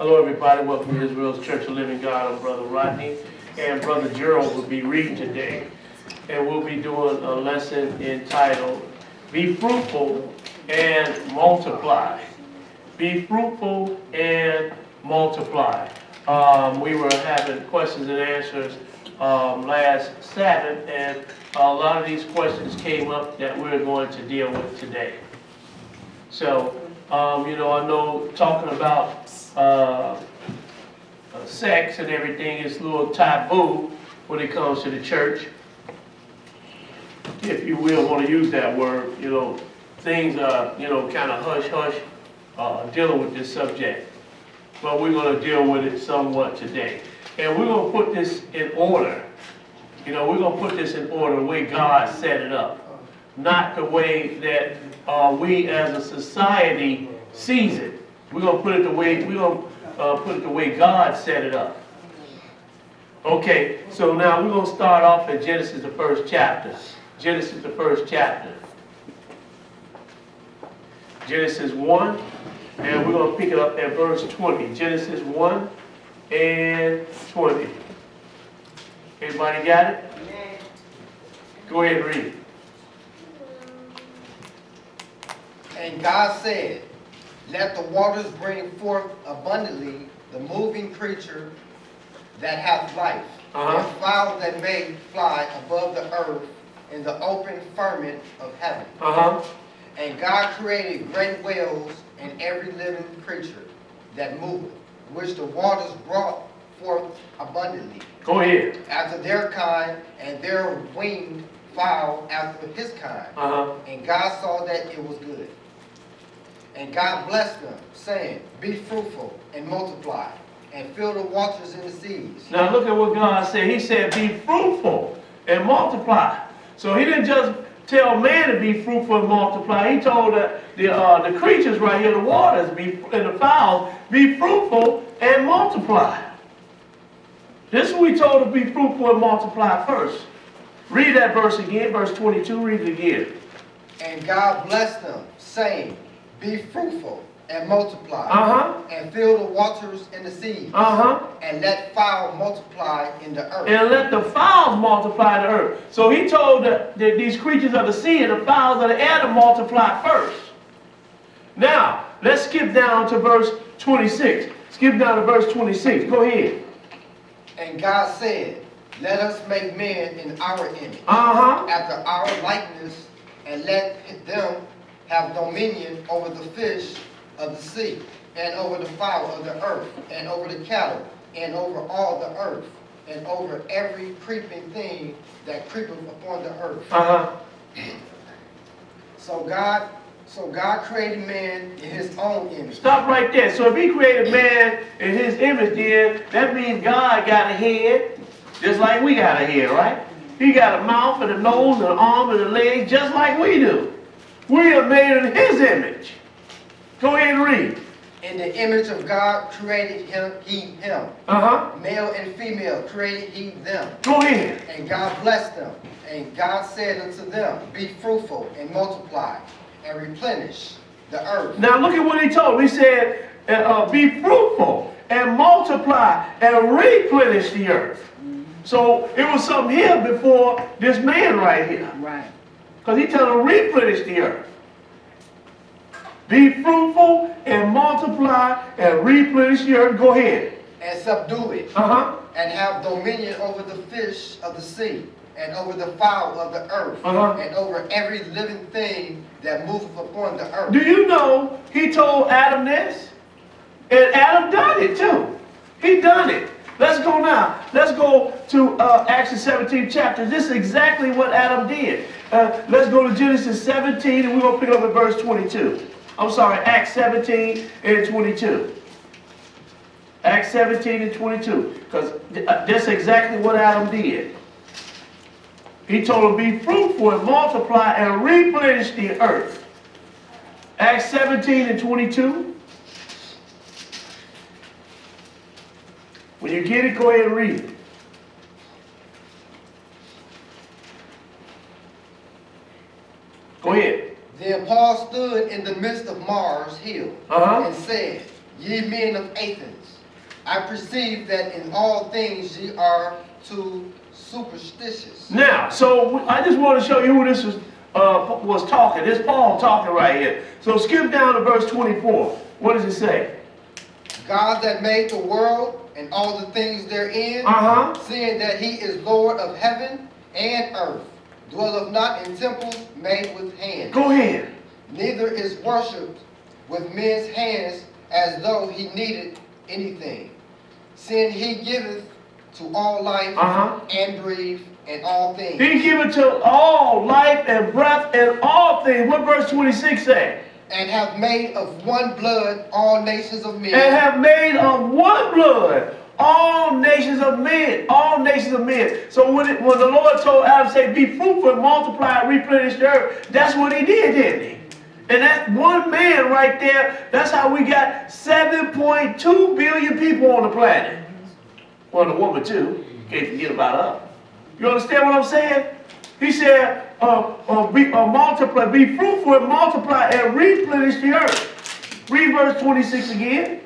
Hello everybody, welcome to Israel's Church of Living God. I'm Brother Rodney, and Brother Gerald will be reading today. And we'll be doing a lesson entitled, Be Fruitful and Multiply. Be fruitful and multiply. We were having questions and answers last Sabbath, and a lot of these questions came up that we're going to deal with today. So, I know talking about sex and everything is a little taboo when it comes to the church, if you will want to use that word. Things are kind of hush-hush dealing with this subject, but we're going to deal with it somewhat today, and we're going to put this in order. We're going to put this in order the way God set it up, not the way that we as a society sees it. We're going to put it the way God set it up. Okay, so now we're going to start off at Genesis, the first chapter. Genesis, the first chapter. Genesis 1, and we're going to pick it up at verse 20. Genesis 1 and 20. Everybody got it? Amen. Go ahead and read it. And God said, let the waters bring forth abundantly the moving creature that hath life, and fowl that may fly above the earth in the open firmament of heaven. And God created great whales and every living creature that moveth, which the waters brought forth abundantly. Go ahead. After their kind, and their winged fowl after his kind. And God saw that it was good. And God blessed them, saying, be fruitful and multiply, and fill the waters in the seas. Now look at what God said. He said, be fruitful and multiply. So he didn't just tell man to be fruitful and multiply. He told the creatures right here, the waters and the fowls, be fruitful and multiply. This is what we told to be fruitful and multiply first. Read that verse again, verse 22. Read it again. And God blessed them, saying, be fruitful and multiply, and fill the waters in the seas, and let fowl multiply in the earth. And let the fowls multiply in the earth. So he told these creatures of the sea and the fowls of the air to multiply first. Now, let's skip down to verse 26. Skip down to verse 26. Go ahead. And God said, let us make men in our image, after our likeness, and let them have dominion over the fish of the sea, and over the fowl of the earth, and over the cattle, and over all the earth, and over every creeping thing that creepeth upon the earth. So God created man in his own image. Stop right there. So if he created man in his image, then that means God got a head, just like we got a head, right? He got a mouth and a nose and an arm and a leg, just like we do. We are made in his image. Go ahead and read. In the image of God created him. Male and female created he them. Go ahead. And God blessed them. And God said unto them, be fruitful and multiply, and replenish the earth. Now look at what he told them. He said, be fruitful and multiply and replenish the earth. So it was something here before this man right here. Right. Because he told them replenish the earth. Be fruitful and multiply and replenish the earth. Go ahead. And subdue it. And have dominion over the fish of the sea, and over the fowl of the earth, and over every living thing that moveth upon the earth. Do you know he told Adam this? And Adam done it too. He done it. Let's go now. Let's go to Acts the 17th chapter. This is exactly what Adam did. Let's go to Genesis 17, and we're going to pick up at verse 22. I'm sorry, Acts 17 and 22. Acts 17 and 22. Because that's exactly what Adam did. He told him, be fruitful and multiply and replenish the earth. Acts 17 and 22. When you get it, go ahead and read it. Go ahead. Then Paul stood in the midst of Mars Hill, and said, Ye men of Athens, I perceive that in all things ye are too superstitious. Now, so I just want to show you who this was talking. This Paul talking right here. So skip down to verse 24. What does it say? God that made the world and all the things therein, seeing that he is Lord of heaven and earth, dwelleth not in temples made with hands. Go ahead. Neither is worshipped with men's hands as though he needed anything. Seeing he giveth to all life and breathe and all things. He giveth to all life and breath and all things. What verse 26 say? And have made of one blood all nations of men. And have made of one blood all nations of men. All nations of men. So when the Lord told Adam, say, be fruitful and multiply and replenish the earth, that's what he did, didn't he? And that's one man right there. That's how we got 7.2 billion people on the planet. Well, the woman too. Can't forget about her. You understand what I'm saying? He said, multiply, be fruitful and multiply and replenish the earth. Read verse 26 again.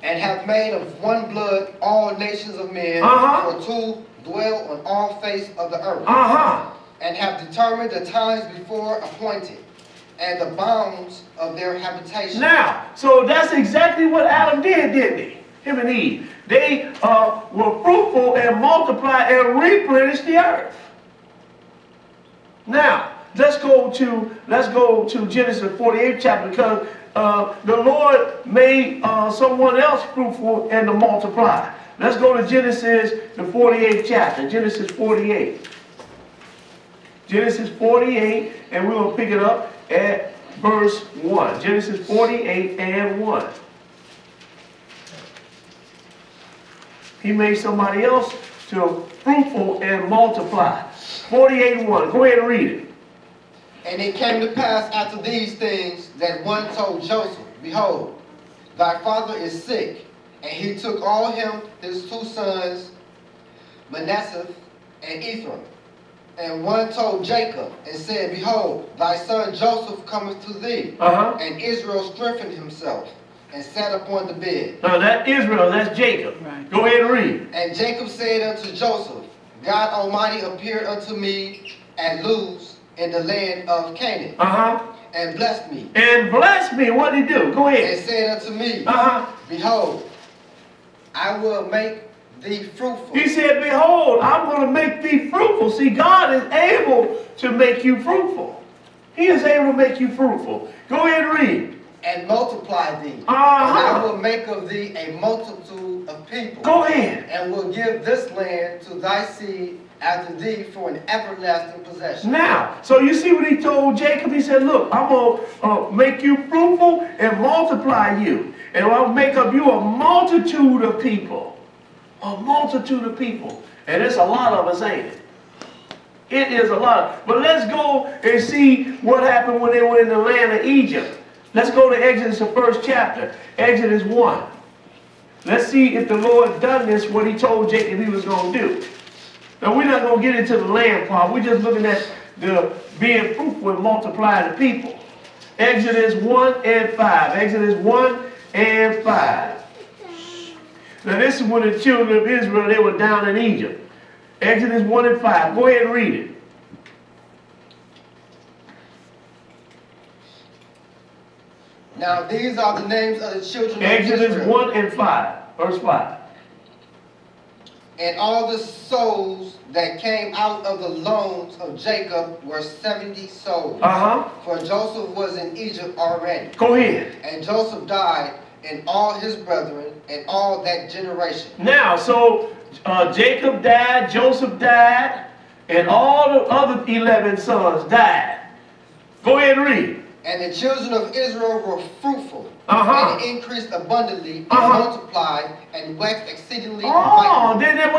And have made of one blood all nations of men, for to dwell on all face of the earth. And have determined the times before appointed, and the bounds of their habitation. Now, so that's exactly what Adam did, didn't he? Him and Eve. They were fruitful and multiply and replenish the earth. Now, let's go to Genesis 48th chapter, because the Lord made someone else fruitful and to multiply. Let's go to Genesis, the 48th chapter, Genesis 48. Genesis 48, and we're going to pick it up at verse 1. Genesis 48 and 1. He made somebody else to fruitful and multiply. 48 and 1. Go ahead and read it. And it came to pass after these things that one told Joseph, behold, thy father is sick. And he took all him his two sons, Manasseh and Ephraim. And one told Jacob and said, behold, thy son Joseph cometh to thee. And Israel strengthened himself and sat upon the bed. Now that Israel, that's Jacob. Right. Go ahead and read. And Jacob said unto Joseph, God Almighty appeared unto me at Luz in the land of Canaan. And blessed me. And blessed me. What did he do? Go ahead. And said unto me, behold, I will make thee fruitful. He said, behold, I'm going to make thee fruitful. See, God is able to make you fruitful. He is able to make you fruitful. Go ahead and read. And multiply thee. And I will make of thee a multitude of people. Go ahead. And will give this land to thy seed after thee for an everlasting possession. Now, so you see what he told Jacob? He said, look, I'm going to make you fruitful and multiply you. And I'll make of you a multitude of people. A multitude of people. And it's a lot of us, ain't it? It is a lot. But let's go and see what happened when they were in the land of Egypt. Let's go to Exodus, the first chapter. Exodus 1. Let's see if the Lord done this, what he told Jacob he was going to do. Now, we're not going to get into the land part. We're just looking at the being fruitful and multiplying the people. Exodus 1 and 5. Exodus 1 and 5. Now, this is when the children of Israel, they were down in Egypt. Exodus 1 and 5. Go ahead and read it. Now, these are the names of the children of Israel. Exodus 1 and 5. Verse 5. And all the souls that came out of the loins of Jacob were 70 souls. For Joseph was in Egypt already. Go ahead. And Joseph died, and all his brethren, and all that generation. Now, so Jacob died, Joseph died, and all the other 11 sons died. Go ahead and read. And the children of Israel were fruitful, and increased abundantly, and multiplied, and waxed exceedingly mighty. Ain't that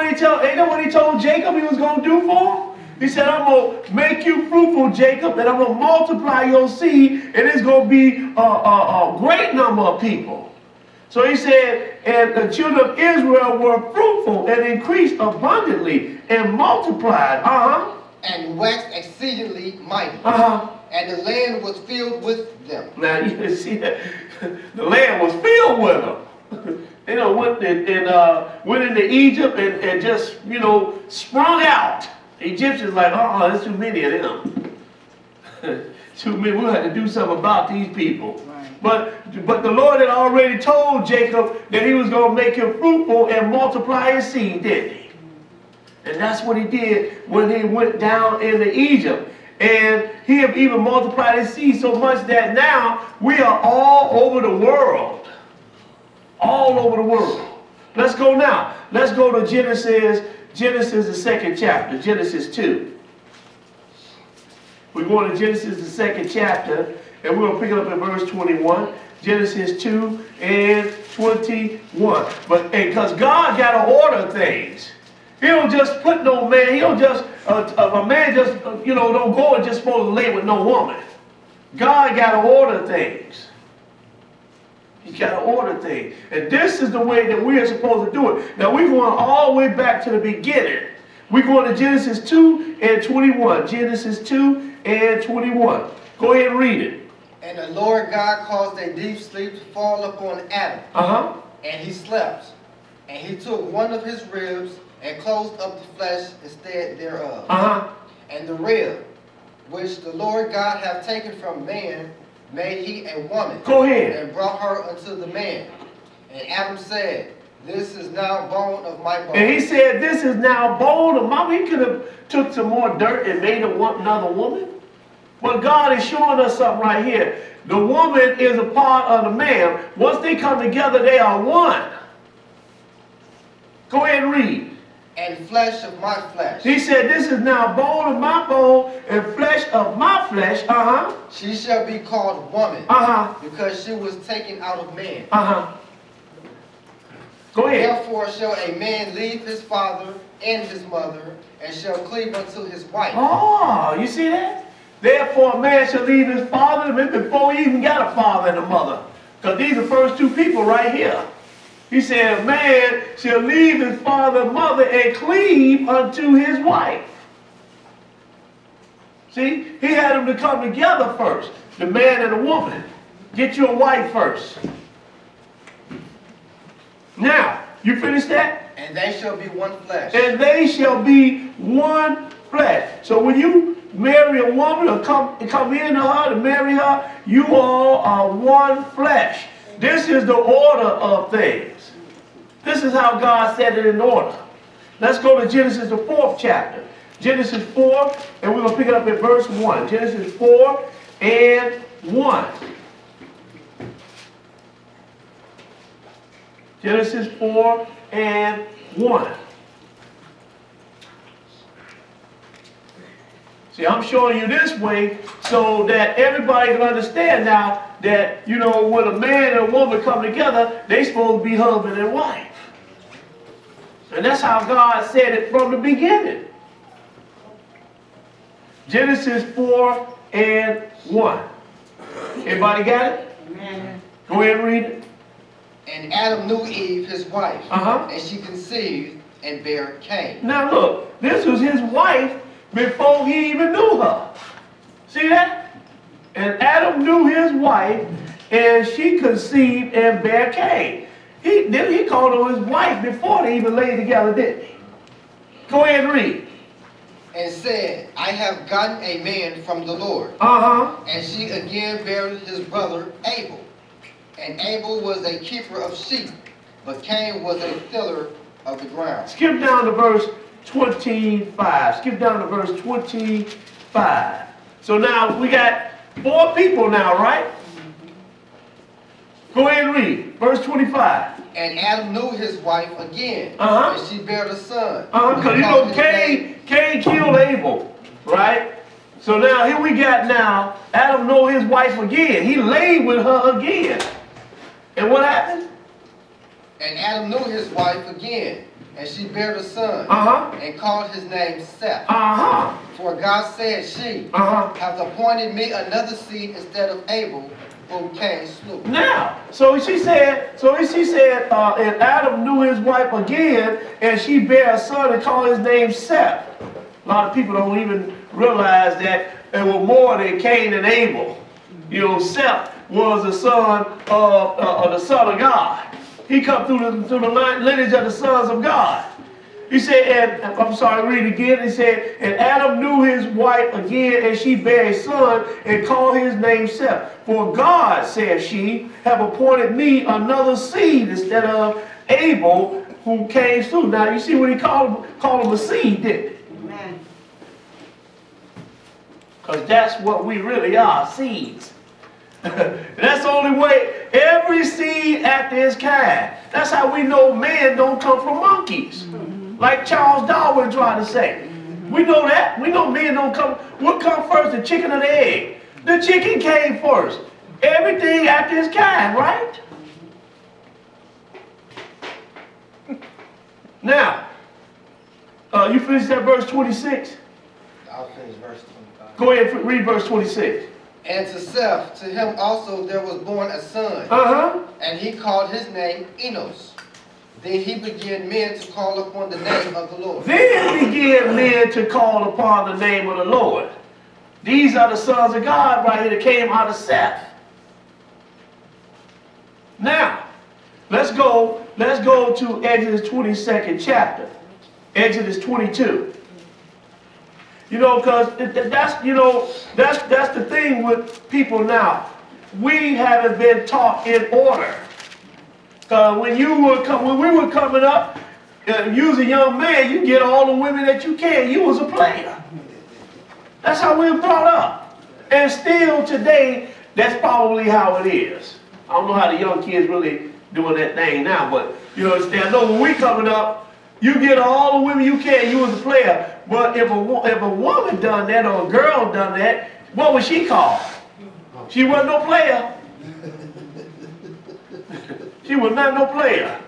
what he told Jacob he was going to do for him? He said, I'm going to make you fruitful, Jacob, and I'm going to multiply your seed, and it's going to be a great number of people. So he said, and the children of Israel were fruitful, and increased abundantly, and multiplied. And waxed exceedingly mighty. And the land was filled with them. Now you can see that the land was filled with them. They done went went into Egypt and just, sprung out. The Egyptians like, there's too many of them. Too many. We'll have to do something about these people. Right. But the Lord had already told Jacob that he was going to make him fruitful and multiply his seed, didn't he? And that's what he did when he went down into Egypt. And he have even multiplied his seed so much that now we are all over the world. All over the world. Let's go now. Let's go to Genesis, the second chapter, Genesis 2. We're going to Genesis, the second chapter, and we're going to pick it up at verse 21. Genesis 2 and 21. But because God got to order things. He don't just put no man, he don't just, a man just, don't go and just supposed to lay with no woman. God got to order things. He's got to order things. And this is the way that we are supposed to do it. Now we're going all the way back to the beginning. We're going to Genesis 2 and 21. Genesis 2 and 21. Go ahead and read it. And the Lord God caused a deep sleep to fall upon Adam. And he slept. And he took one of his ribs and closed up the flesh instead thereof. And the rib, which the Lord God hath taken from man, made he a woman. Go ahead. And brought her unto the man. And Adam said, this is now bone of my bone. And he said, this is now bone of my. He could have took some more dirt and made another woman. But God is showing us something right here. The woman is a part of the man. Once they come together, they are one. Go ahead and read. And flesh of my flesh. He said, this is now bone of my bone and flesh of my flesh. She shall be called woman. Because she was taken out of man. Go ahead. Therefore shall a man leave his father and his mother, and shall cleave unto his wife. Oh, you see that? Therefore a man shall leave his father, before he even got a father and a mother. Because these are the first two people right here. He said, a man shall leave his father and mother and cleave unto his wife. See, he had them to come together first, the man and the woman. Get your wife first. Now, you finish that? And they shall be one flesh. And they shall be one flesh. So when you marry a woman or come into her to marry her, you all are one flesh. This is the order of things. This is how God set it in order. Let's go to Genesis, the 4th chapter. Genesis 4, and we're going to pick it up at verse 1. Genesis 4 and 1. Genesis 4 and 1. See, I'm showing you this way so that everybody can understand now that, when a man and a woman come together, they supposed to be husband and wife. And that's how God said it from the beginning. Genesis 4 and 1. Everybody got it? Amen. Go ahead and read it. And Adam knew Eve, his wife, and she conceived and bare Cain. Now look, this was his wife before he even knew her. See that? And Adam knew his wife, and she conceived and bare Cain. He called her his wife before they even laid together, didn't he? Go ahead and read. And said, I have gotten a man from the Lord. And she again bare his brother Abel. And Abel was a keeper of sheep, but Cain was a tiller of the ground. Skip down to verse 25. Skip down to verse 25. So now we got 4 people now, right? Go ahead and read. Verse 25. And Adam knew his wife again, and she bare a son. Because Cain killed Abel, right? So now here we got Adam know his wife again. He laid with her again. And what happened? And Adam knew his wife again, and she bare a son, and called his name Seth. For God said, she hath appointed me another seed instead of Abel, whom Cain slew. Now, so she said, and Adam knew his wife again, and she bare a son and called his name Seth. A lot of people don't even realize that there were more than Cain and Abel. Seth was the son of God. He come through the lineage of the sons of God. He said, and I'm sorry, read it again. He said, and Adam knew his wife again, and she bare a son, and called his name Seth. For God, said she, have appointed me another seed instead of Abel, who came through. Now you see what he called him a seed, didn't he? Amen. Because that's what we really are, seeds. That's the only way. Every seed after its kind. That's how we know man don't come from monkeys. Like Charles Darwin tried to say. We know that. We know men don't come. What come first, the chicken or the egg? The chicken came first. Everything after its kind, right? Now, you finished that verse 26? I'll finish verse 25. Go ahead and read verse 26. And to Seth, to him also there was born a son. And he called his name Enos. Then he began men to call upon the name of the Lord. Then began men to call upon the name of the Lord. These are the sons of God right here that came out of Seth. Now, let's go to Exodus 22nd chapter. Exodus 22. You know, because that's the thing with people now. We haven't been taught in order. When we were coming up, you was a young man, you get all the women that you can. You was a player. That's how we were brought up. And still today, that's probably how it is. I don't know how the young kids really doing that thing now, but you understand. I know when we coming up, you get all the women you can. You was a player. But if a woman done that or a girl done that, what was she called? She wasn't no player. She was not no player.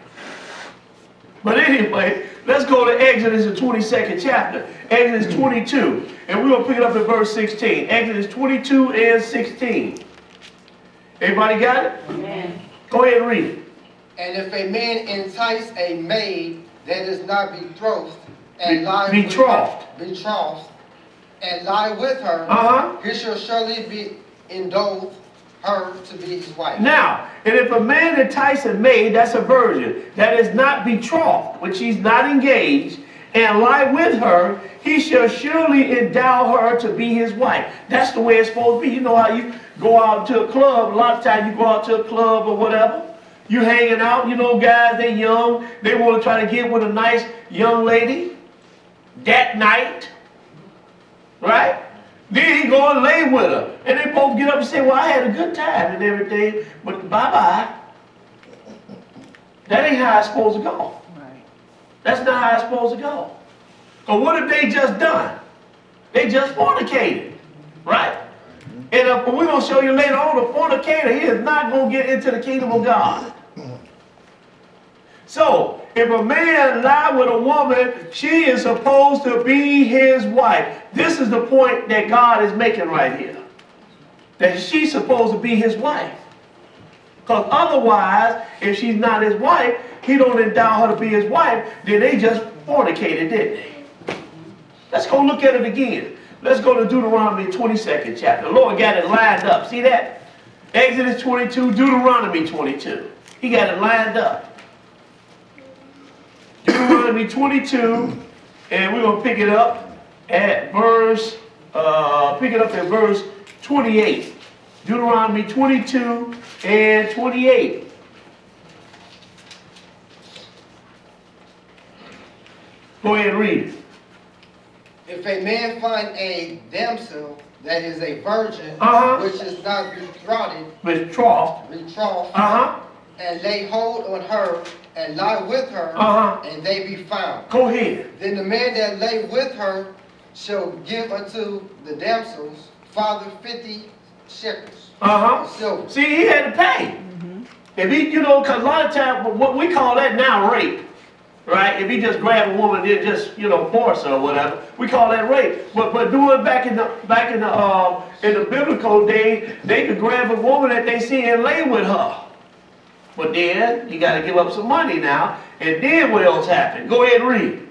But anyway, let's go to Exodus, the 22nd chapter. Exodus 22. And we're going to pick it up at verse 16. Exodus 22 and 16. Everybody got it? Amen. Go ahead and read it. And if a man entice a maid that is not betrothed, and betrothed, and lie with her, he shall surely be endowed her to be his wife. Now, and if a man entice a maid, that's a virgin, that is not betrothed, when she's not engaged, and lie with her, he shall surely endow her to be his wife. That's the way it's supposed to be. You know how you go out to a club, a lot of times you go out to a club or whatever, you hanging out, you know, guys, they young, they want to try to get with a nice young lady that night, right? Then he go and lay with her. And they both get up and say, well, I had a good time and everything, but bye-bye. That ain't how it's supposed to go. Right. That's not how it's supposed to go. Because what have they just done? They just fornicated, right? And we're going to show you later on, the fornicator, he is not going to get into the kingdom of God. So, if a man lie with a woman, she is supposed to be his wife. This is the point that God is making right here. That she's supposed to be his wife. Because otherwise, if she's not his wife, he don't endow her to be his wife, then they just fornicated, didn't they? Let's go look at it again. Let's go to Deuteronomy 22nd chapter. The Lord got it lined up. See that? Exodus 22, Deuteronomy 22. He got it lined up. Deuteronomy 22, and we're going to pick it up at verse 28. Deuteronomy 22 and 28. Go ahead and read it. If a man find a damsel that is a virgin, which is not betrothed, and lay hold on her, and lie with her, and they be found. Go ahead. Then the man that lay with her shall give unto the damsel's father 50 shekels of silver. See, he had to pay. If he, because a lot of times, what we call that now rape, right? If he just grab a woman and just, force her or whatever, we call that rape. But doing back in the biblical day, they could grab a woman that they see and lay with her. But then, you got to give up some money now. And then what else happened? Go ahead and read.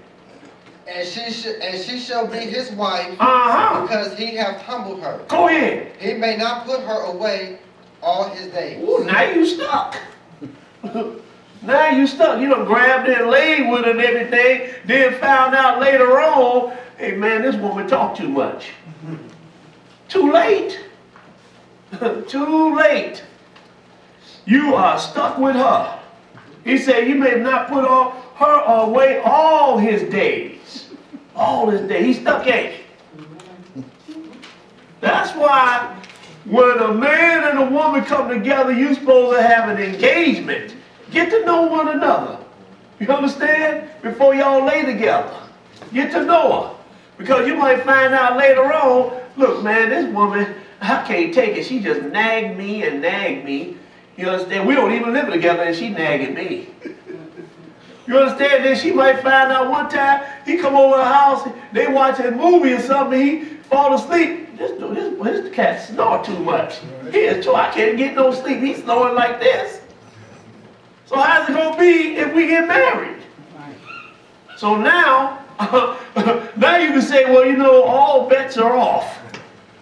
And she shall be his wife, because he hath humbled her. Go ahead. He may not put her away all his days. Ooh, now you stuck. Now you stuck. You done grabbed it and laid with her and everything. Then found out later on, hey man, this woman talked too much. Too late. Too late. You are stuck with her. He said you may not put her away all his days. All his days. He's stuck, ain't he? That's why when a man and a woman come together, you're supposed to have an engagement. Get to know one another. You understand? Before y'all lay together. Get to know her. Because you might find out later on, look man, this woman, I can't take it. She just nagged me and nagged me. You understand? We don't even live together and she nagging me. You understand? Then she might find out one time, he come over the house, they watch a movie or something, he fall asleep. This cat snore too much. He is too, I can't get no sleep. He's snoring like this. So how's it going to be if we get married? So now, now you can say, well, you know, all bets are off.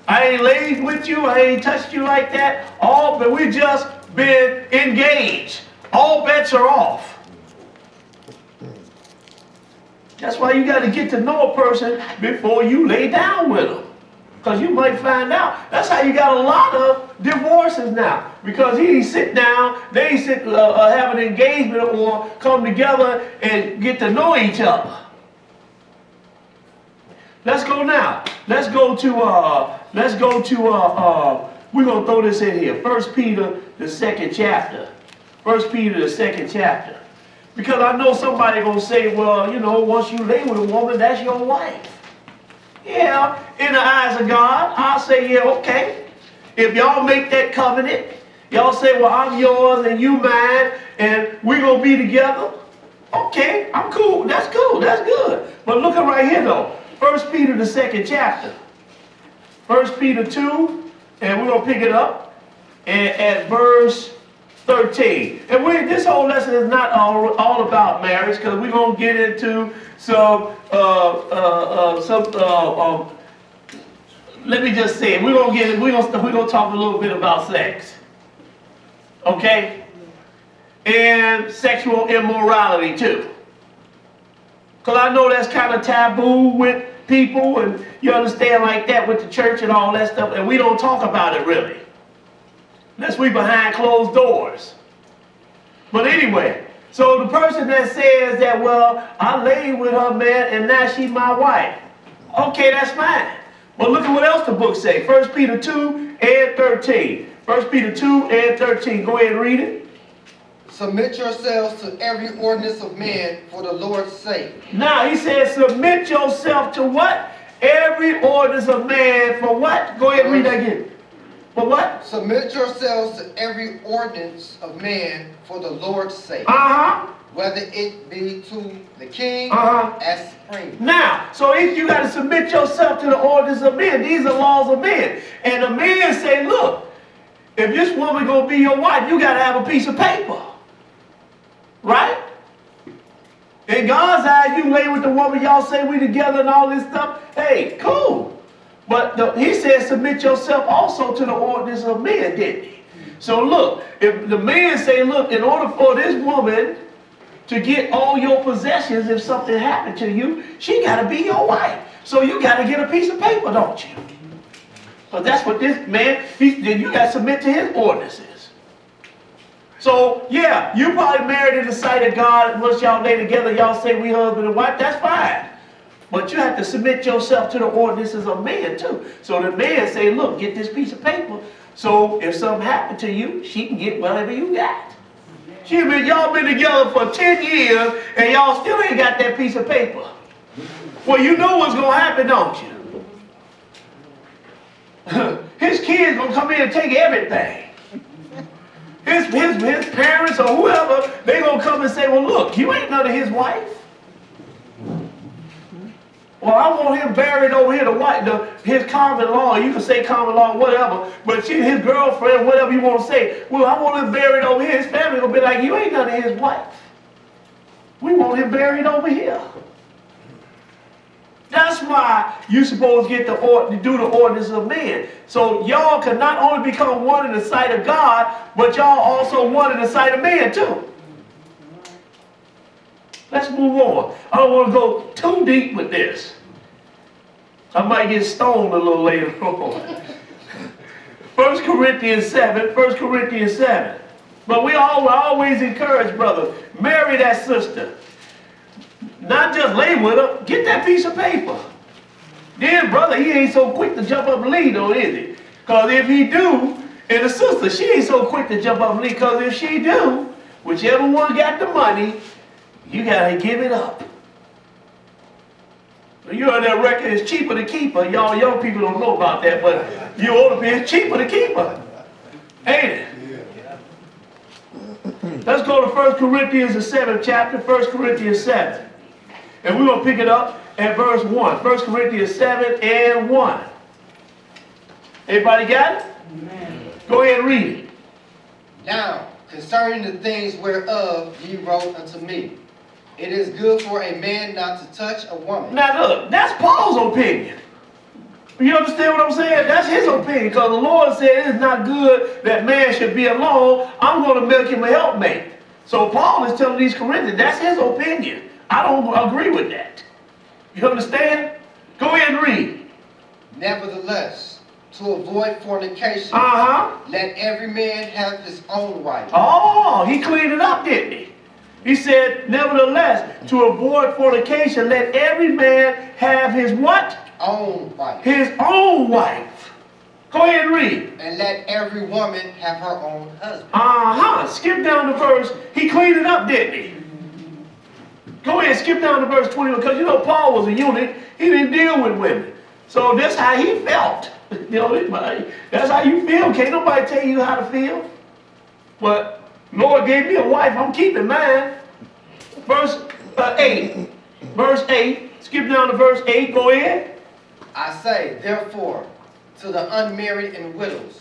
I ain't laid with you, I ain't touched you like that. But we just been engaged. All bets are off. That's why you got to get to know a person before you lay down with them. Because you might find out. That's how you got a lot of divorces now. Because he sit down, they have an engagement or come together and get to know each other. Let's go now. Let's go to, we're going to throw this in here. 1 Peter, the 2nd chapter. 1 Peter, the 2nd chapter. Because I know somebody going to say, well, you know, once you lay with a woman, that's your wife. Yeah, in the eyes of God, I'll say, yeah, okay. If y'all make that covenant, y'all say, well, I'm yours and you mine, and we're going to be together. Okay, I'm cool. That's cool. That's good. But look at right here, though. 1 Peter, the 2nd chapter. 1 Peter 2, and we're going to pick it up at verse 13. And this whole lesson is not all about marriage, because we're going to get into let me just say, we're gonna talk a little bit about sex, okay, and sexual immorality too, because I know that's kind of taboo with people, and you understand like that with the church and all that stuff, and we don't talk about it really, unless we behind closed doors. But anyway. So the person that says that, well, I laid with her, man, and now she's my wife. Okay, that's fine. But look at what else the book say. 1 Peter 2 and 13. 1 Peter 2 and 13. Go ahead and read it. Submit yourselves to every ordinance of men for the Lord's sake. Now, he says, submit yourself to what? Every ordinance of man for what? Go ahead and read that again. For what? Submit yourselves to every ordinance of man for the Lord's sake. Whether it be to the king as supreme. Now, so if you got to submit yourself to the ordinance of men, these are laws of men. And the men say, look, if this woman going to be your wife, you got to have a piece of paper. Right? In God's eyes, you lay with the woman, y'all say we together and all this stuff. Hey, cool. But he said submit yourself also to the ordinance of men, didn't he? So look, if the man say, look, in order for this woman to get all your possessions, if something happened to you, she got to be your wife. So you got to get a piece of paper, don't you? So that's what this man, you got to submit to his ordinances. So yeah, you probably married in the sight of God. Once y'all lay together, y'all say we husband and wife, that's fine. But you have to submit yourself to the ordinances of man too. So the man say, look, get this piece of paper. So if something happened to you, she can get whatever you got. Y'all been together for 10 years and y'all still ain't got that piece of paper. Well, you know what's going to happen, don't you? His kids going to come in and take everything. His parents or whoever, they going to come and say, well, look, you ain't none of his wife. Well, I want him buried over here, his common law, you can say common law, whatever, but his girlfriend, whatever you want to say, well, I want him buried over here. His family will be like, you ain't none of his wife. We want him buried over here. That's why you're supposed to do the ordinance of men. So y'all can not only become one in the sight of God, but y'all also one in the sight of man too. Let's move on. I don't want to go too deep with this. I might get stoned a little later on. 1 Corinthians 7, 1 Corinthians 7. But we always encourage, brother, marry that sister. Not just lay with her, get that piece of paper. Then, brother, he ain't so quick to jump up and leave, though, is he? Because if he do, and the sister, she ain't so quick to jump up and leave, because if she do, whichever one got the money, you got to give it up. You heard that record, it's cheaper to keep her. Y'all young people don't know about that, but you older people, it's cheaper to keep her. Ain't it? Let's go to 1 Corinthians, the 7th chapter, 1 Corinthians 7. And we're going to pick it up at verse 1. 1 Corinthians 7 and 1. Everybody got it? Amen. Go ahead and read it. Now, concerning the things whereof ye wrote unto me, it is good for a man not to touch a woman. Now look, that's Paul's opinion. You understand what I'm saying? That's his opinion, because the Lord said it is not good that man should be alone. I'm going to make him a helpmate. So Paul is telling these Corinthians, that's his opinion. I don't agree with that. You understand? Go ahead and read. Nevertheless, to avoid fornication, let every man have his own wife. Oh, he cleaned it up, didn't he? He said, nevertheless, to avoid fornication, let every man have his what? Own wife. His own wife. Go ahead and read. And let every woman have her own husband. Skip down to verse. He cleaned it up, didn't he? Go ahead, skip down to verse 21, because you know Paul was a eunuch. He didn't deal with women. So that's how he felt. You know, that's how you feel. Can't nobody tell you how to feel. But Lord gave me a wife. I'm keeping mine. Verse 8. Verse 8. Skip down to verse 8. Go ahead. I say, therefore, to the unmarried and widows,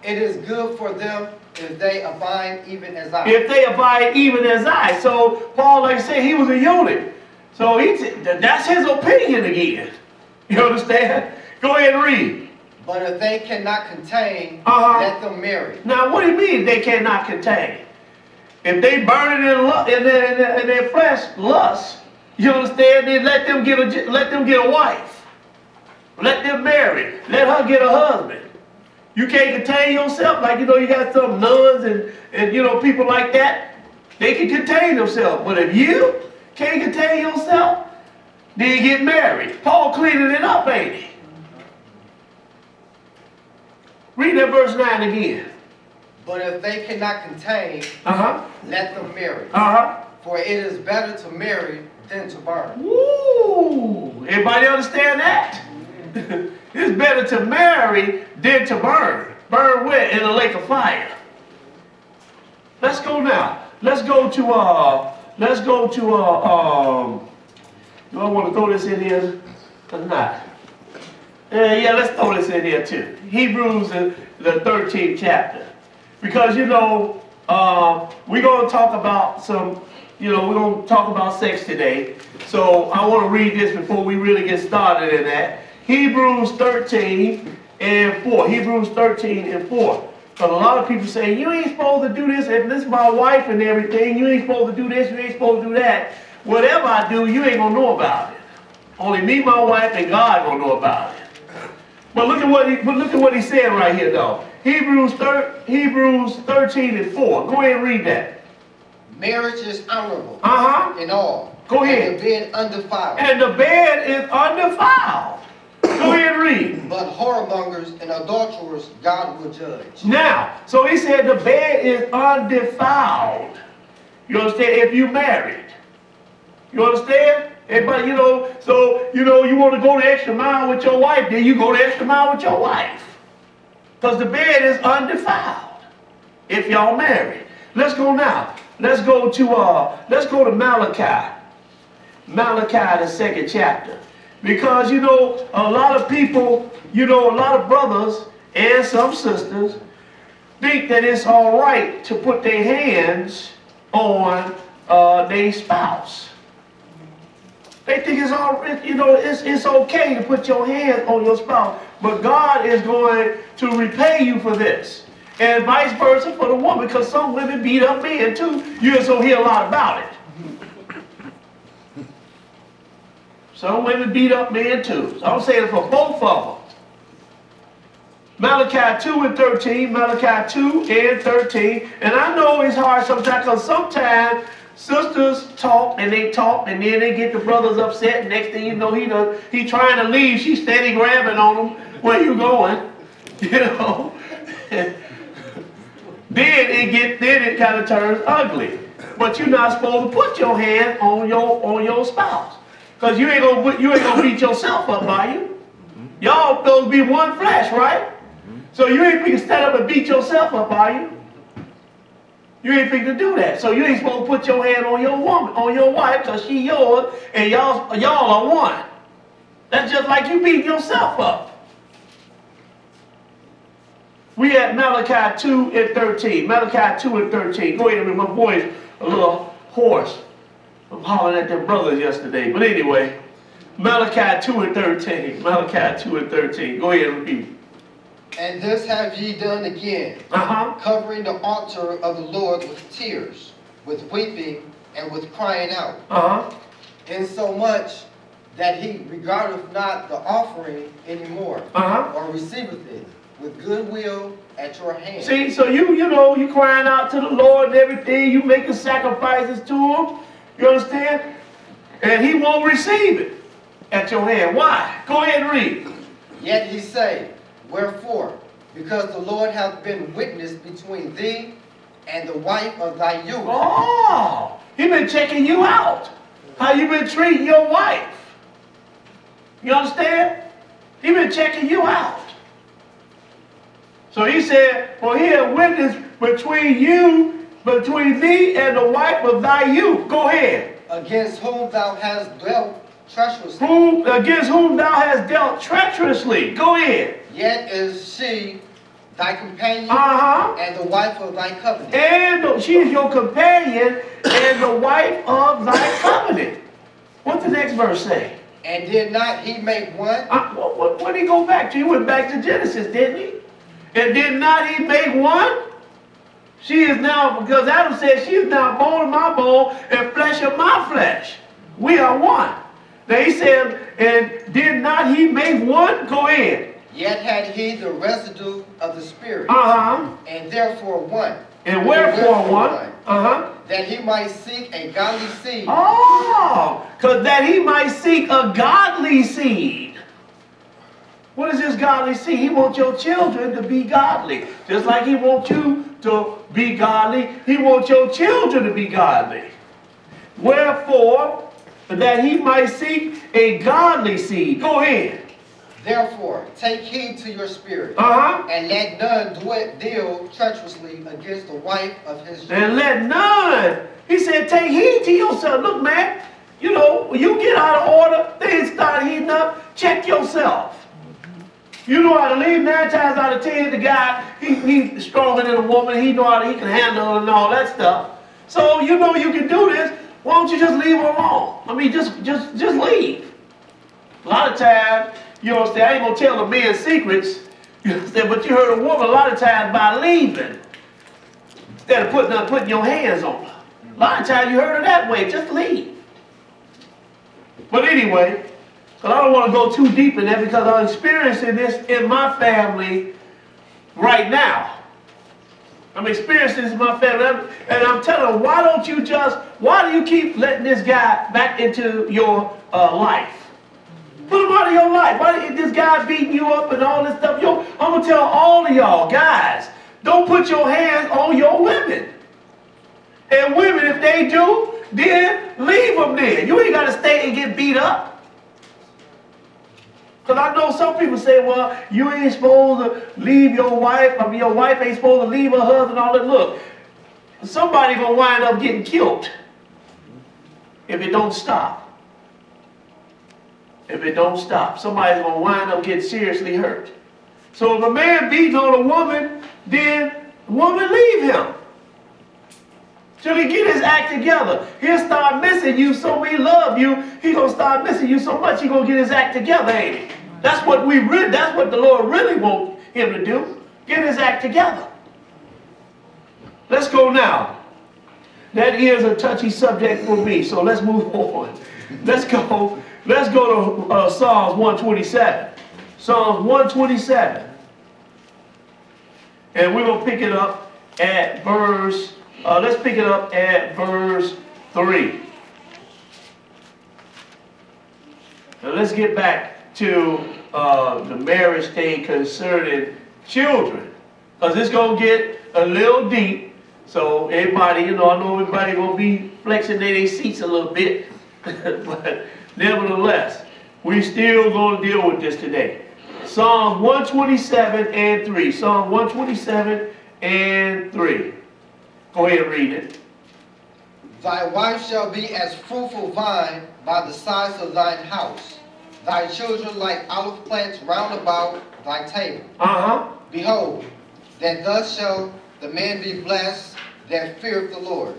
it is good for them if they abide even as I. If they abide even as I. So Paul, like I said, he was a eunuch. So that's his opinion again. You understand? Go ahead and read. But if they cannot contain, let them marry. Now, what do you mean they cannot contain? If they burn it in their flesh, lust, you understand? Then let them get a wife. Let them marry. Let her get a husband. You can't contain yourself, like you know you got some nuns and you know people like that. They can contain themselves. But if you can't contain yourself, then you get married. Paul cleaning it up, ain't he? Read that verse 9 again. But if they cannot contain, let them marry. For it is better to marry than to burn. Woo! Everybody understand that? It's better to marry than to burn. Burn where? In a lake of fire. Let's go now. Let's go to do I want to throw this in here or not? Yeah, let's throw this in here too. Hebrews, the 13th chapter. Because, you know, we're going to talk about we're going to talk about sex today. So I want to read this before we really get started in that. Hebrews 13 and 4. Hebrews 13 and 4. Because a lot of people say, you ain't supposed to do this. If this is my wife and everything, you ain't supposed to do this, you ain't supposed to do that. Whatever I do, you ain't going to know about it. Only me, my wife, and God going to know about it. But look at what he's saying right here, though. Hebrews 13 and 4. Go ahead and read that. Marriage is honorable in all. Go ahead. And the bed undefiled. And the bed is undefiled. Go ahead and read. But whoremongers and adulterers God will judge. Now, so he said the bed is undefiled. You understand? If you married. You understand? Everybody, you know, so, you know, you want to go the extra mile with your wife, then you go the extra mile with your wife. Because the bed is undefiled. If y'all married. Let's go now. Let's go to Malachi. Malachi, the 2nd chapter. Because, you know, a lot of people, you know, a lot of brothers and some sisters think that it's all right to put their hands on their spouse. They think it's all, you know, it's okay to put your hands on your spouse, but God is going to repay you for this. And vice versa for the woman, because some women beat up men too. You just don't hear a lot about it. Some women beat up men too. So I'm saying for both of them. Malachi 2 and 13, Malachi 2 and 13. And I know it's hard sometimes because sometimes sisters talk and they talk and then they get the brothers upset. And next thing you know, he trying to leave. She's steady grabbing on him. Where you going? You know? then it kind of turns ugly. But you're not supposed to put your hand on your spouse. Because you ain't gonna beat yourself up, are you? Y'all supposed to be one flesh, right? So you ain't finna stand up and beat yourself up, are you? You ain't finna do that. So you ain't supposed to put your hand on your woman, on your wife, because she yours, and y'all are one. That's just like you beating yourself up. We at Malachi 2 and 13. Malachi 2 and 13. Go ahead, my voice a little hoarse. I'm hollering at them brothers yesterday. But anyway, Malachi 2 and 13. Malachi 2 and 13. Go ahead and repeat. And this have ye done again, covering the altar of the Lord with tears, with weeping, and with crying out. Insomuch that he regardeth not the offering anymore, or receiveth it with good will at your hand. See, so you crying out to the Lord and everything, you making sacrifices to him, you understand? And he won't receive it at your hand. Why? Go ahead and read. Yet he say, wherefore? Because the Lord hath been witness between thee and the wife of thy youth. Oh, he been checking you out. How you been treating your wife. You understand? He been checking you out. So he said, for he hath witness between thee and the wife of thy youth. Go ahead. Against whom thou hast dealt treacherously. Against whom thou hast dealt treacherously. Go ahead. Yet is she thy companion and the wife of thy covenant. And she is your companion and the wife of thy covenant. What's the next verse say? And did not he make one? What did he go back to? He went back to Genesis, didn't he? And did not he make one? She is now, because Adam said, she is now bone of my bone and flesh of my flesh. We are one. Now he said, and did not he make one? Go ahead. Yet had he the residue of the Spirit. And therefore one. And wherefore one? That he might seek a godly seed. Oh, because that he might seek a godly seed. What is this godly seed? He wants your children to be godly. Just like he wants you to be godly, he wants your children to be godly. Wherefore, that he might seek a godly seed. Go ahead. Therefore, take heed to your spirit, and let none deal treacherously against the wife of his youth. And let none. He said, take heed to yourself. Look, man, when you get out of order, things start heating up, check yourself. You know how to leave. 9 times out of 10, the guy, he's stronger than a woman. He can handle and all that stuff. So you know you can do this. Why don't you just leave her alone? I mean, just leave. A lot of times, you understand, I ain't going to tell the men secrets, you understand, but you heard a woman a lot of times by leaving, instead of putting your hands on her. A lot of times you heard her that way, just leave. But anyway, because I don't want to go too deep in that because I'm experiencing this in my family right now. I'm experiencing this in my family, and I'm telling them, why do you keep letting this guy back into your life? Put him out of your life. Why is this guy beating you up and all this stuff? I'm going to tell all of y'all, guys, don't put your hands on your women. And women, if they do, then leave them there. You ain't got to stay and get beat up. Because I know some people say, well, you ain't supposed to leave your wife. I mean, your wife ain't supposed to leave her husband and all that. Look, somebody going to wind up getting killed if it don't stop. If it don't stop, somebody's going to wind up getting seriously hurt. So if a man beats on a woman, then the woman leave him. Till he get his act together. He'll start missing you so he love you. He going to start missing you so much he going to get his act together, ain't he? That's what the Lord really wants him to do. Get his act together. Let's go now That is a touchy subject for me, so let's move on. Let's go to Psalms 127. Psalms 127. And we're going to pick it up at verse, let's pick it up at verse 3. Now let's get back to the marriage thing concerning children. Because it's going to get a little deep. So everybody, I know everybody going to be flexing their seats a little bit. But nevertheless, we still going to deal with this today. Psalm 127 and 3. Psalm 127 and 3. Go ahead and read it. Thy wife shall be as fruitful vine by the sides of thine house, thy children like olive plants round about thy table. Behold, that thus shall the man be blessed that feareth the Lord.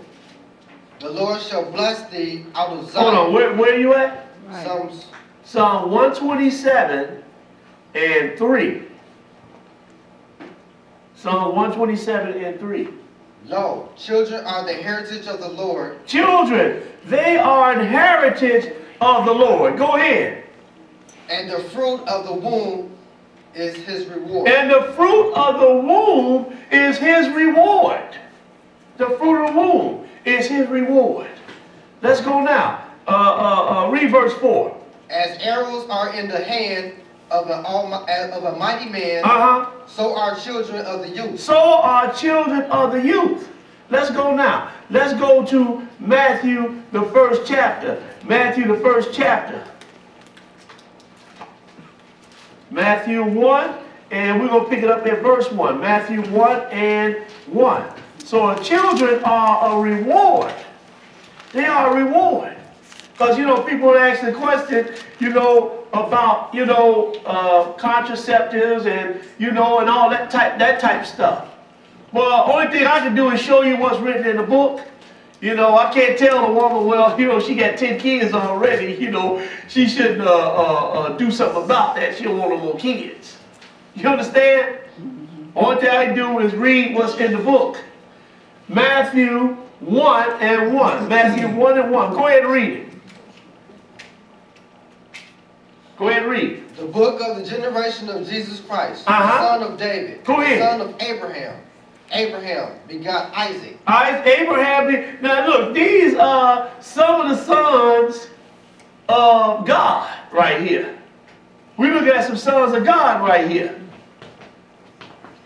The Lord shall bless thee out of Zion. Hold on, where are you at? Right. Psalm 127 and 3. Psalm 127 and 3. Lo, children are the heritage of the Lord. Children, they are an heritage of the Lord. Go ahead. And the fruit of the womb is his reward. And the fruit of the womb is his reward. The fruit of the womb is his reward. Let's go now. Read verse 4. As arrows are in the hand of a mighty man, so are children of the youth. So are children of the youth. Let's go now. Let's go to Matthew, the first chapter. Matthew, the first chapter. Matthew 1, and we're going to pick it up at verse 1. Matthew 1 and 1. So children are a reward. They are a reward. Because, people ask the question, about, contraceptives and, and all that type stuff. Well, only thing I can do is show you what's written in the book. I can't tell a woman, well, she got 10 kids already, she shouldn't do something about that. She don't want no more kids. You understand? Only thing I can do is read what's in the book. Matthew 1 and 1. Matthew 1 and 1. Go ahead and read it. Go ahead and read. The book of the generation of Jesus Christ, the son of David, Go ahead. the son of Abraham. Abraham begot Isaac. Now look, these are some of the sons of God right here. We're looking at some sons of God right here.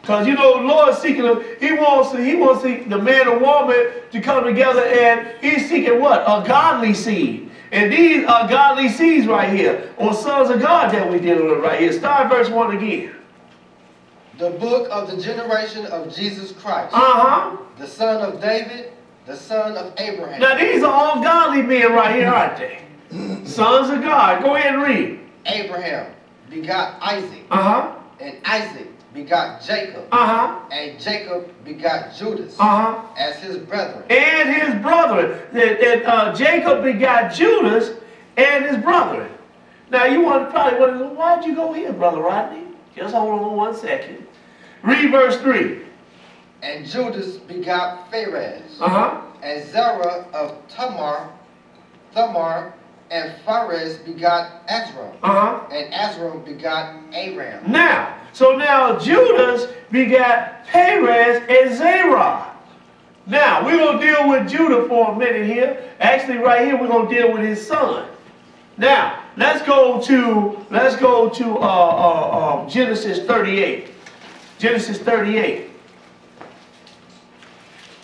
Because the Lord is seeking them. He wants the man and woman to come together, and he's seeking what? A godly seed. And these are godly seeds right here, or sons of God that we're dealing with right here. Start verse 1 again. The book of the generation of Jesus Christ. The son of David, the son of Abraham. Now these are all godly men right here, aren't they? Sons of God. Go ahead and read. Abraham begot Isaac. And Isaac begot Jacob. And Jacob begot Judas as his brethren. And his brethren. Jacob begot Judas and his brethren. Now you probably wonder, why'd you go here, Brother Rodney? Just hold on 1 second. Read verse 3. And Judas begot Pharez. And Zerah of Tamar, and Pharez begot Ezra. And Ezra begot Aram. Now Judas begot Perez and Zerah. Now we're gonna deal with Judah for a minute here. Actually, right here we're gonna deal with his son. Now let's go to Genesis 38. Genesis 38.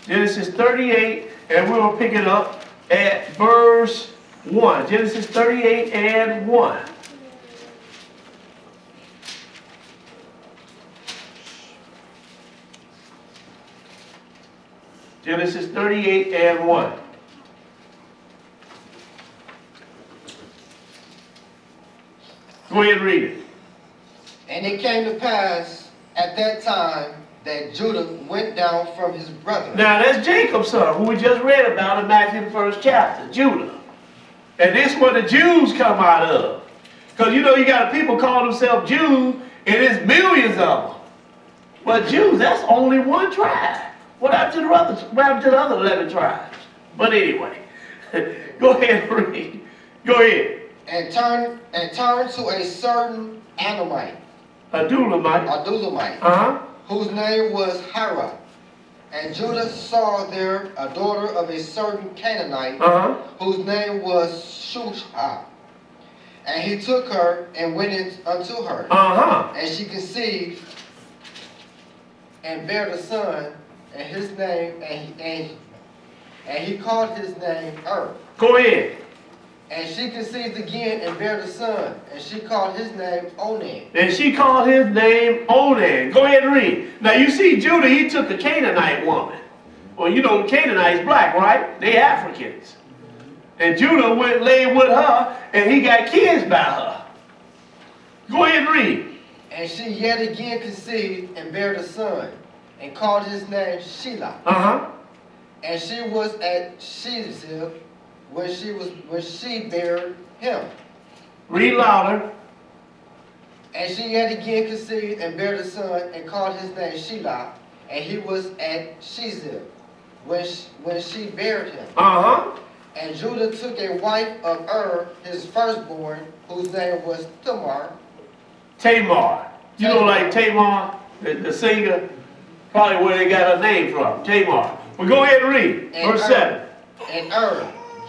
Genesis 38, and we're gonna pick it up at verse 1. Genesis 38 and 1. Genesis 38 and 1. Go ahead and read it. And it came to pass at that time that Judah went down from his brethren. Now that's Jacob's son, who we just read about in Matthew the first chapter, Judah. And this is where the Jews come out of. Because you got people calling themselves Jews, and there's millions of them. But Jews, that's only one tribe. What happened to the other 11 tribes? But anyway, go ahead and read. Go ahead. And turned to a certain Anamite, Adulamite. whose name was Hira. And Judah saw there a daughter of a certain Canaanite, whose name was Shusha. And he took her and went in unto her. And she conceived and bare a son, and his name, and he called his name Go ahead. And she conceived again and bare a son, and she called his name Onan. And she called his name Onan. Go ahead and read. Now you see Judah, he took a Canaanite woman. Well, you know the Canaanites black, right? They Africans. And Judah went lay with her, and he got kids by her. Go ahead and read. And she yet again conceived and bare a son, and called his name Shelah. And she was at Shizib when she bare him. Read louder. And she yet again conceived and bare a son, and called his name Shelah, and he was at Shizib when she bare him. And Judah took a wife of his firstborn, whose name was Tamar. You know, like Tamar, the singer, probably where they got her name from. Tamar. Well, go ahead and read. Verse 7. And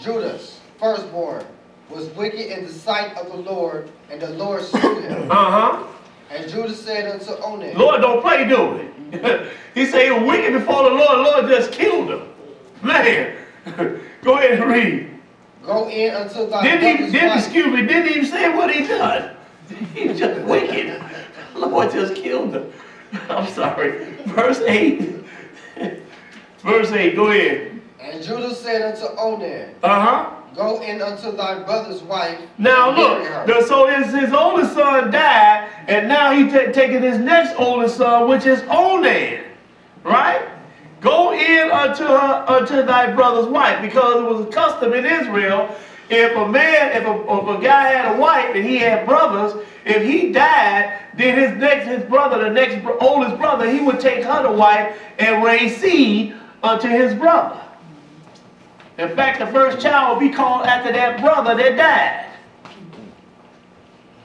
Judah's firstborn, was wicked in the sight of the Lord, and the Lord slew him. And Judah said unto Onan, Lord don't play, do it. He said he was wicked before the Lord just killed him. Man. Go ahead and read. Go in unto thy brother's wife. Didn't even say what he done. He's just wicked. The Lord just killed him. I'm sorry. Verse 8. Verse 8, go ahead. And Judah said unto Onan, Go in unto thy brother's wife. Now look, so his oldest son died, and now he taking his next oldest son, which is Onan, right? Go in unto thy brother's wife, because it was a custom in Israel. If a guy had a wife and he had brothers, if he died, then the next oldest brother, he would take her to wife and raise seed unto his brother. In fact, the first child would be called after that brother that died.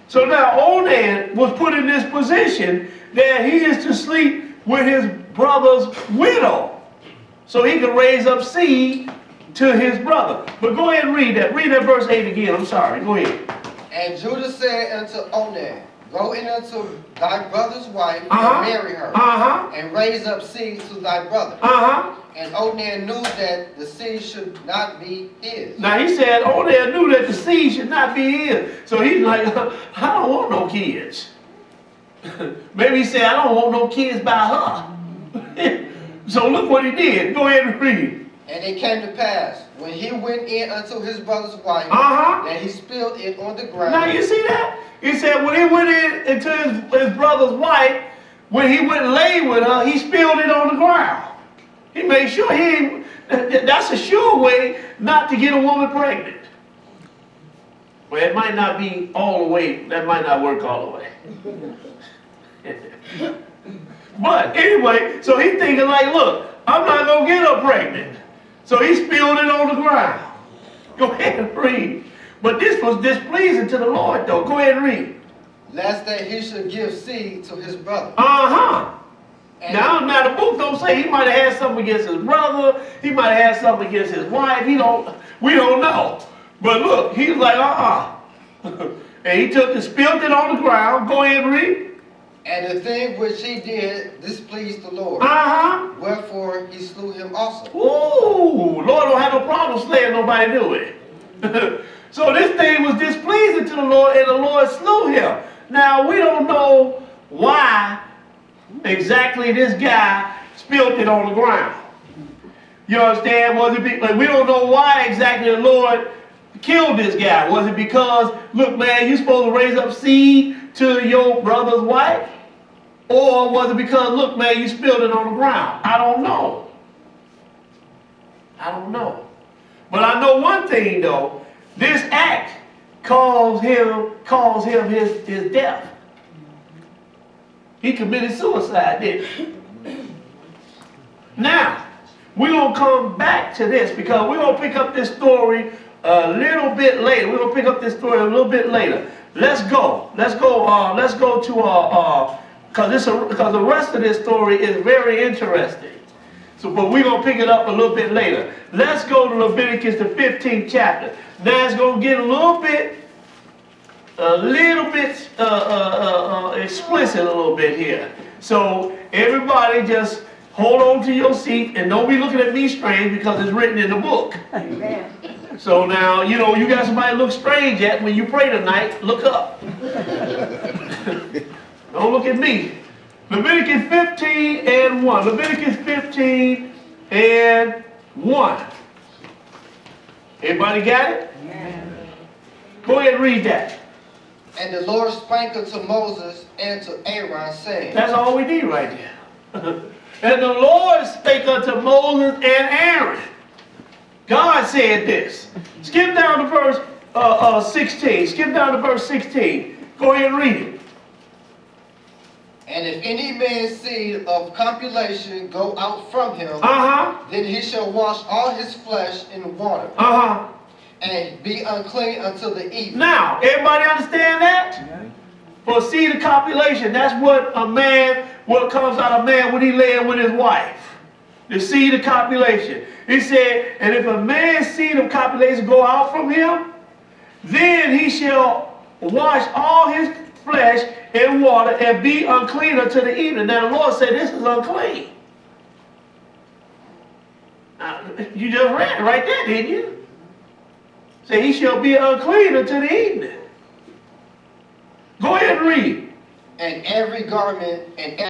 So now Onan was put in this position that he is to sleep with his brother's widow, so he could raise up seed to his brother. But go ahead and read that. Read that verse 8 again. I'm sorry. Go ahead. And Judah said unto Onan, Go in unto thy brother's wife, and marry her, and raise up seed to thy brother. And Onan knew that the seed should not be his. Now he said Onan knew that the seed should not be his. So he's like, I don't want no kids. Maybe he said, I don't want no kids by her. So look what he did. Go ahead and read. And it came to pass, when he went in unto his brother's wife, that he spilled it on the ground. Now you see that? He said when he went into his brother's wife, when he went and lay with her, he spilled it on the ground. He made sure that's a sure way not to get a woman pregnant. Well, it might not be all the way, that might not work all the way. But anyway, so he's thinking like, look, I'm not going to get her pregnant. So he spilled it on the ground. Go ahead and read. But this was displeasing to the Lord, though. Go ahead and read. Lest that he should give seed to his brother. Now the book don't say he might have had something against his brother. He might have had something against his wife. We don't know. But look, he was like, And he took and spilled it on the ground. Go ahead and read. And the thing which he did displeased the Lord. Wherefore he slew him also. Ooh, Lord don't have no problem slaying nobody, do it. So this thing was displeasing to the Lord, and the Lord slew him. Now we don't know why exactly this guy spilled it on the ground. You understand? We don't know why exactly the Lord killed this guy. Was it because, look, man, you're supposed to raise up seed to your brother's wife? Or was it because, look, man, you spilled it on the ground? I don't know. But I know one thing, though. This act caused him his death. He committed suicide, didn't he? Now, We're going to come back to this because we're going to pick up this story a little bit later. We're going to pick up this story a little bit later. Let's go. Let's go to because the rest of this story is very interesting. So, but we're going to pick it up a little bit later. Let's go to Leviticus, the 15th chapter. Now it's going to get a little bit explicit a little bit here. So everybody just hold on to your seat and don't be looking at me strange because it's written in the book. Amen. So now, you know, you got somebody look strange at when you pray tonight, look up. Don't look at me. Leviticus 15 and 1. Leviticus 15 and 1. Everybody got it? Amen. Go ahead and read that. And the Lord spake unto Moses and to Aaron, saying, That's all we need right there. And the Lord spake unto Moses and Aaron. God said this. Skip down to verse 16. Skip down to verse 16. Go ahead and read it. And if any man's seed of copulation go out from him, Uh-huh. then he shall wash all his flesh in water, Uh-huh. and be unclean until the evening. Now, everybody understand that? For seed of copulation, that's what comes out of man when he laying with his wife. The seed of copulation. He said, and if a man's seed of copulation go out from him, then he shall wash all his flesh in water and be unclean until the evening. Now the Lord said this is unclean. Now, you just read it right there, didn't you? Say he shall be unclean until the evening. Go ahead and read. And every garment and